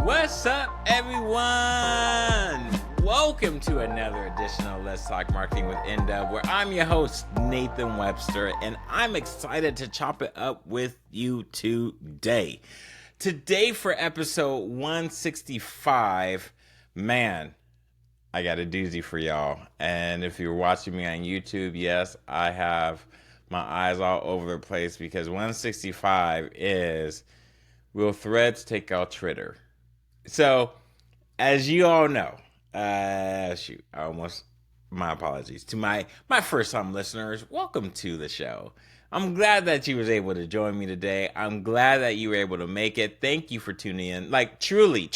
What's up, everyone? Welcome to another edition of Let's Talk Marketing with NDUB, where I'm your host, Nathan Webster, and I'm excited to chop it up with you today. Today for episode 165, man, I got a doozy for y'all. And if you're watching me on YouTube, yes, I have my eyes all over the place because 165 is, will Threads take out Twitter? So, as you all know, my apologies to my first time listeners. Welcome to the show. I'm glad that you was able to join me today. I'm glad that you were able to make it. Thank you for tuning in. Like, truly,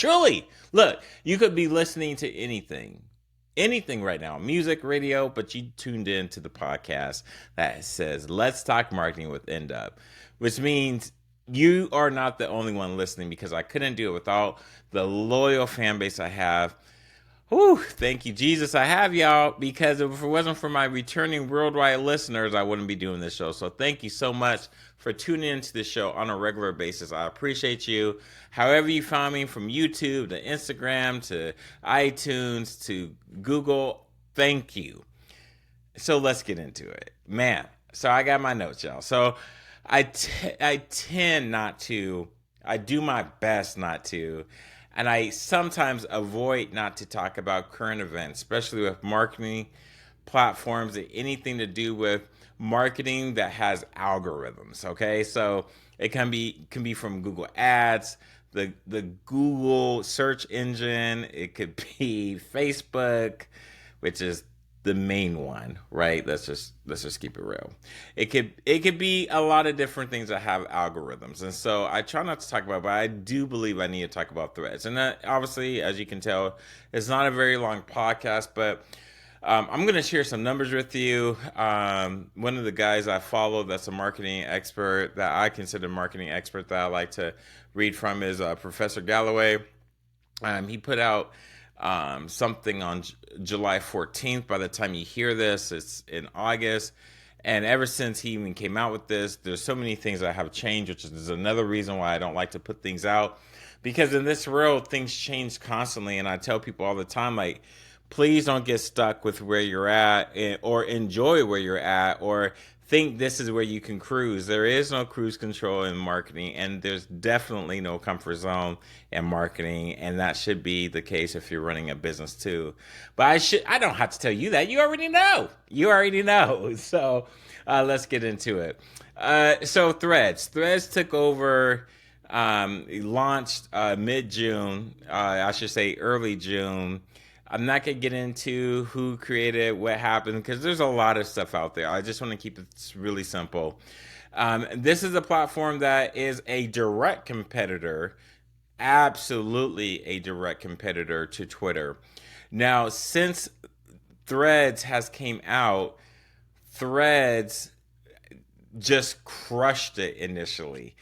look, you could be listening to anything right now, music, radio, but you tuned in to the podcast that says, Let's Talk Marketing with NDUB, which means you are not the only one listening, because I couldn't do it without the loyal fan base I have. Whew, thank you, Jesus. I have y'all, because if it wasn't for my returning worldwide listeners, I wouldn't be doing this show. So thank you so much for tuning into the show on a regular basis. I appreciate you. However you found me, from YouTube to Instagram to iTunes to Google, thank you. So let's get into it. Man, so I got my notes, y'all. So I tend not to, I do my best not to, and I sometimes avoid not to talk about current events, especially with marketing platforms and anything to do with marketing that has algorithms, okay? So it can be from Google Ads, the Google search engine, it could be Facebook, which is the main one, right? Let's just keep it real. It could be a lot of different things that have algorithms, and so I try not to talk about it, but I do believe I need to talk about Threads. And that, obviously, as you can tell, it's not a very long podcast, but I'm going to share some numbers with you. One of the guys I follow that's a marketing expert, that I consider a marketing expert, that I like to read from, is Professor Galloway. He put out something on July 14th. By the time you hear this, it's in August. And ever since he even came out with this, there's so many things that have changed, which is another reason why I don't like to put things out. Because in this world, things change constantly. And I tell people all the time, like, please don't get stuck with where you're at, or enjoy where you're at, or think this is where you can cruise. There is no cruise control in marketing, and there's definitely no comfort zone in marketing, and that should be the case if you're running a business too. But I don't have to tell you that. You already know. So let's get into it. So Threads took over, launched mid-June, I should say early June. I'm not going to get into who created, what happened, because there's a lot of stuff out there. I just want to keep it really simple. This is a platform that is a direct competitor, absolutely a direct competitor to Twitter. Now, since Threads has came out, Threads just crushed it initially.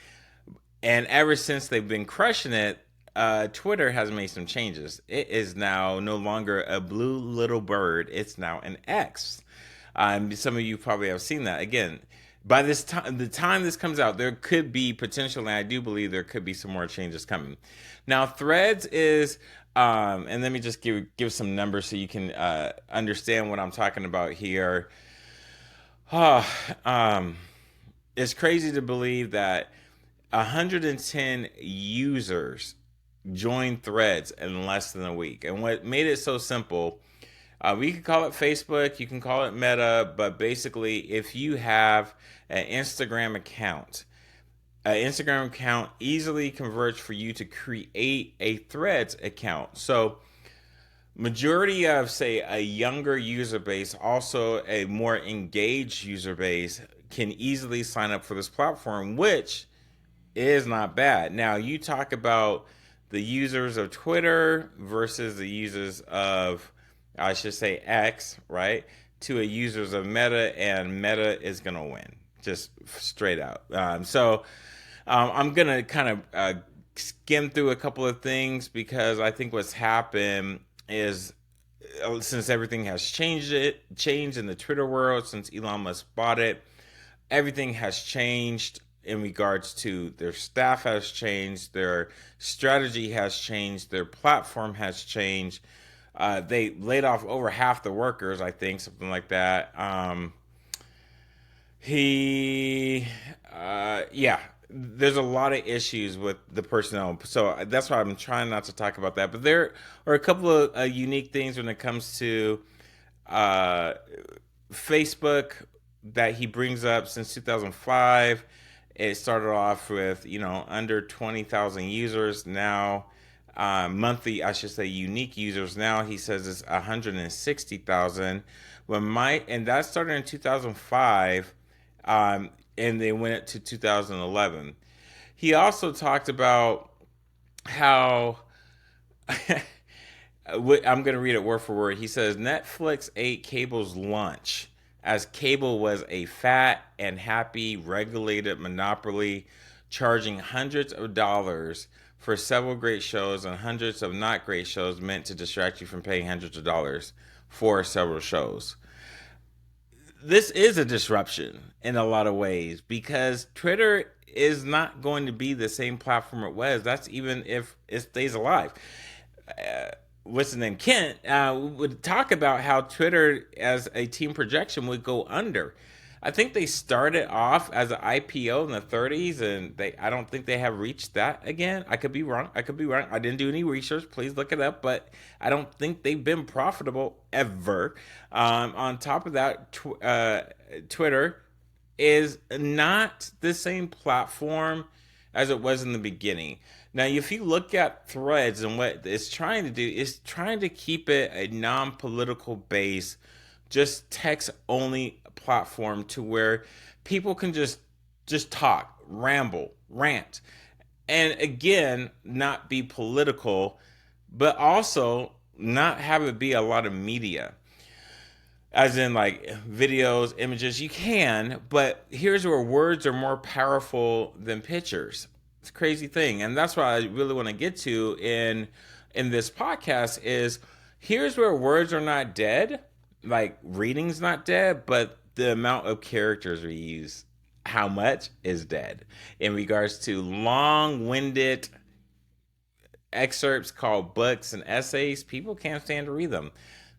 And ever since they've been crushing it, Twitter has made some changes. It is now no longer a blue little bird. It's now an X. Some of you probably have seen that. Again, by the time this comes out, there could be potential, and I do believe there could be some more changes coming. Now, Threads is, and let me just give some numbers so you can understand what I'm talking about here. It's crazy to believe that 110 users joined Threads in less than a week. And what made it so simple, we could call it Facebook, you can call it Meta, but basically if you have an Instagram account easily converts for you to create a Threads account. So majority of, say, a younger user base, also a more engaged user base, can easily sign up for this platform, which is not bad. Now, you talk about the users of Twitter versus the users of, I should say, X, right? To a users of Meta, and Meta is going to win, just straight out. So I'm going to kind of skim through a couple of things, because I think what's happened is, since everything has changed in the Twitter world, since Elon Musk bought it, everything has changed. in regards to their staff has changed, their strategy has changed, their platform has changed. They laid off over half the workers, I think, something like that. Yeah, there's a lot of issues with the personnel, so that's why I'm trying not to talk about that. But there are a couple of unique things when it comes to uh, Facebook that he brings up since 2005. It started off with under 20,000 users. Now, monthly, I should say, unique users. Now he says it's 160,000. And that started in 2005, and they went it to 2011. He also talked about how I'm going to read it word for word. He says Netflix ate cable's lunch, as cable was a fat and happy regulated monopoly, charging hundreds of dollars for several great shows and hundreds of not great shows meant to distract you from paying hundreds of dollars for several shows. This is a disruption in a lot of ways because Twitter is not going to be the same platform it was. That's even if it stays alive. What's his name? Kent would talk about how Twitter as a team projection would go under. I think they started off as an IPO in the 30s, and I don't think they have reached that again. I could be wrong. I didn't do any research. Please look it up, but I don't think they've been profitable ever. On top of that, Twitter is not the same platform as it was in the beginning. Now, if you look at Threads and what it's trying to do, is trying to keep it a non-political base, just text-only platform to where people can just talk, ramble, rant, and again, not be political, but also not have it be a lot of media. As in, like, videos, images, you can, but here's where words are more powerful than pictures. It's a crazy thing, and that's what I really want to get to in this podcast is here's where words are not dead, like reading's not dead, but the amount of characters we use, how much is dead in regards to long-winded excerpts called books and essays. People can't stand to read them.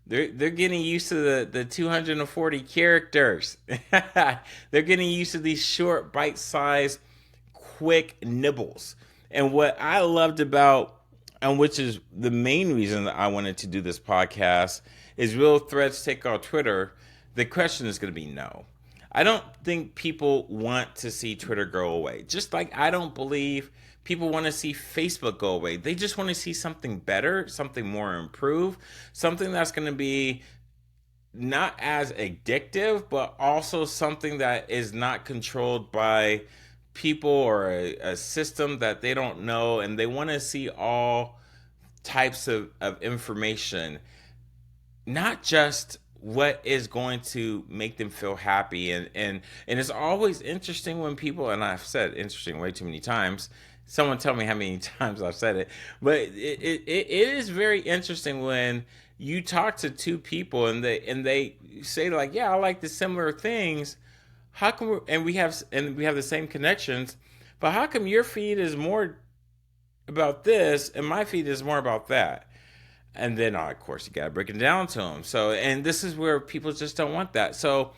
They're getting used to the 240 characters. They're getting used to these short, bite-sized, quick nibbles. And what I loved about, and which is the main reason that I wanted to do this podcast, is will Threads take out Twitter? The question is going to be no. I don't think people want to see Twitter go away. Just like I don't believe people want to see Facebook go away. They just want to see something better, something more improved, something that's going to be not as addictive, but also something that is not controlled by people or a system that they don't know, and they want to see all types of information, not just what is going to make them feel happy. And it's always interesting when people, and I've said interesting way too many times, someone tell me how many times I've said it, but it is very interesting when you talk to two people and they say, like, yeah, I like the similar things. How come we have the same connections, but how come your feed is more about this and my feed is more about that? And then, of course, you got to break it down to them. So, and this is where people just don't want that. So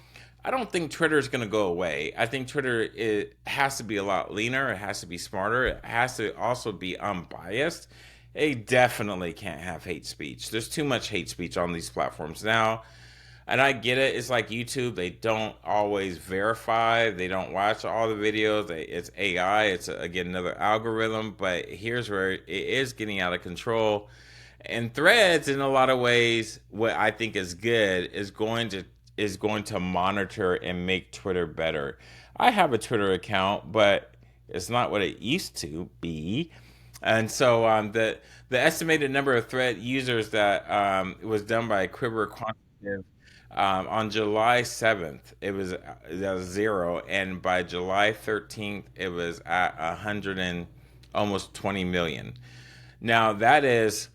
I don't think Twitter is going to go away. I think Twitter has to be a lot leaner. It has to be smarter. It has to also be unbiased. They definitely can't have hate speech. There's too much hate speech on these platforms now. And I get it. It's like YouTube. They don't always verify. They don't watch all the videos. It's AI. It's, again, another algorithm. But here's where it is getting out of control. And Threads, in a lot of ways, what I think is good is going to monitor and make Twitter better. I have a Twitter account, but it's not what it used to be. And so the estimated number of Thread users that was done by Quiver Quantitative on July 7th, it was 0, and by July 13th, it was at 100 and almost 20 million. Now that is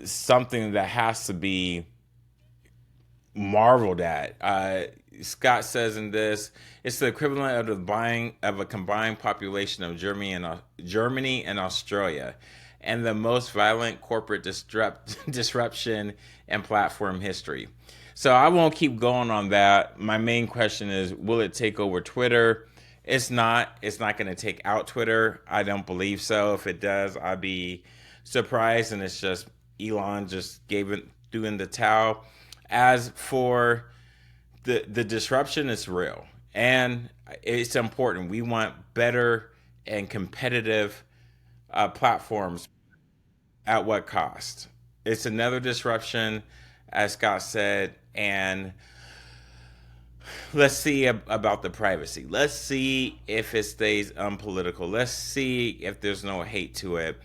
something that has to be marveled at. Scott says in this, it's the equivalent of the buying of a combined population of Germany and Australia, and the most violent corporate disruption in platform history. So I won't keep going on that. My main question is, will it take over Twitter? It's not. It's not going to take out Twitter. I don't believe so. If it does, I'd be surprised. And it's just Elon just threw in the towel. As for the disruption, is real and it's important. We want better and competitive platforms. At what cost? It's another disruption, as Scott said, and let's see about the privacy. Let's see if it stays unpolitical. Let's see if there's no hate to it.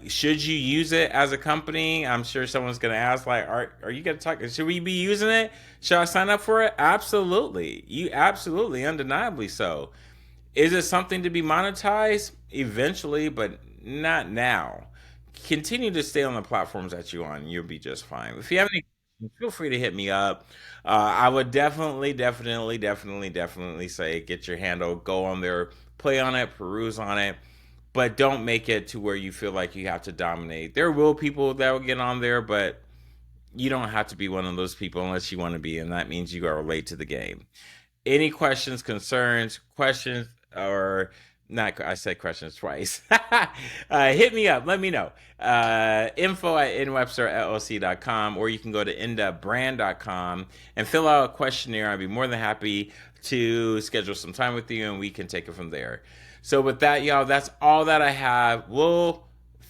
Should you use it as a company? I'm sure someone's going to ask, like, are you going to talk? Should we be using it? Should I sign up for it? Absolutely. You absolutely, undeniably so. Is it something to be monetized? Eventually, but not now. Continue to stay on the platforms that you're on. You'll be just fine. If you have any, feel free to hit me up. I would definitely say get your handle, go on there, play on it, peruse on it, but don't make it to where you feel like you have to dominate. There will people that will get on there, but you don't have to be one of those people unless you want to be, and that means you are late to the game. Any questions, concerns, questions, or not? I said questions twice. Hit me up. Let me know. Info@nwebsterllc.com, or you can go to ndubbrand.com and fill out a questionnaire. I'd be more than happy to schedule some time with you, and we can take it from there. So with that, y'all, that's all that I have. Will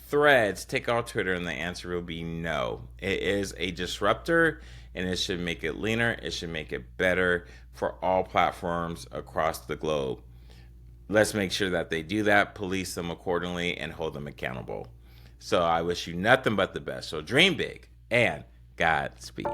Threads take out Twitter? And the answer will be no. It is a disruptor, and it should make it leaner. It should make it better for all platforms across the globe. Let's make sure that they do that, police them accordingly, and hold them accountable. So I wish you nothing but the best. So dream big and Godspeed.